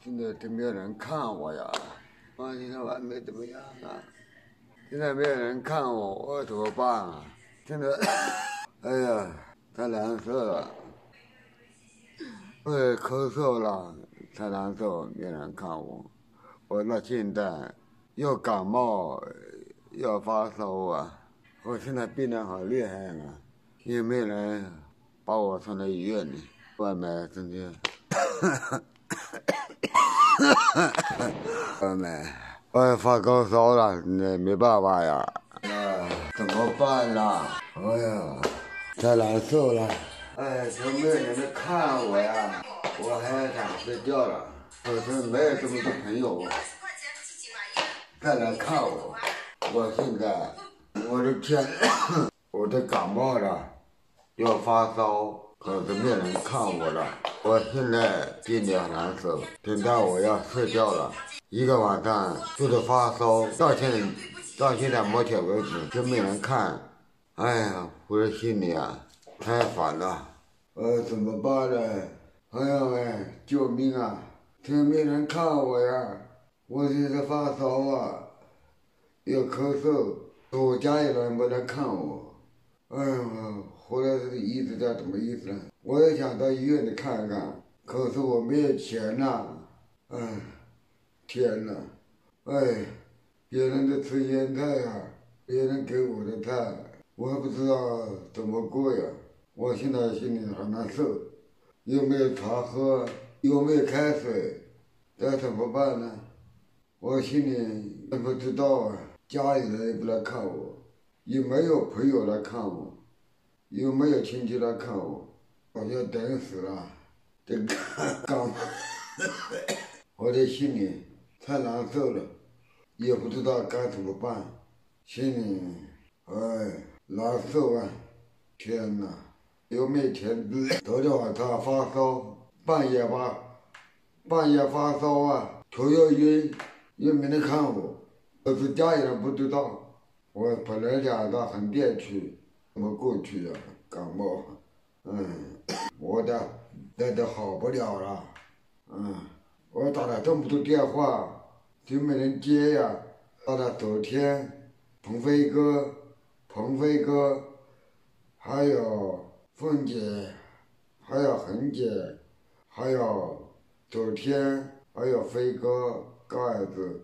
现在都没有人看我呀，我现在还没怎么样啊。现在没有人看我，我怎么办啊？现在，哎呀，太难受了，我也咳嗽了，太难受，没人看我。我那现在又感冒又发烧啊，我现在病得好厉害啊，也没人把我送到医院里，外面真的。我也发高烧了，那没办法呀。怎么办啦？哎呀，太难受了。哎，都没有人来看我呀，我还想睡觉了。可是没有这么多朋友再来看我。我现在，我的天，我都感冒了，要发烧。可是没人看我了，我现在心里很难受，等到我要睡觉了，一个晚上就是发烧，到现在目前为止就没人看，哎呀，我的心里啊太烦了，怎么办呢？朋友们，救命啊！真没人看我呀，我现在发烧啊，又咳嗽，我家里人没人看我。哎呀，后来这个意思叫什么意思呢？我也想到医院里看看，可是我没有钱呐。哎，天呐，哎，别人的吃烟菜呀，别人给我的菜，我也不知道怎么过呀。我现在心里很难受，又没有茶喝，又没有开水，这怎么办呢？我心里也不知道啊，家里人也不来看我，也没有朋友来看我。又没有亲戚来看我，我要等死了。这刚，我的心里太难受了，也不知道该怎么办，心里哎难受啊！天哪，又没钱，昨天晚上发烧，半夜发烧啊，头又晕，又没人看我，可是家里人不知道。我本来想到横店去，怎么过去呀？感冒，我这都好不了了，我打了这么多电话，都没人接呀。打了昨天，鹏飞哥，还有凤姐，还有恒姐，还有昨天，还有飞哥、高儿子，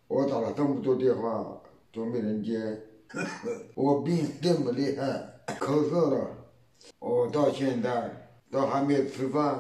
我打了这么多电话都没人接。我病这么厉害，咳嗽了，我到现在都还没吃饭，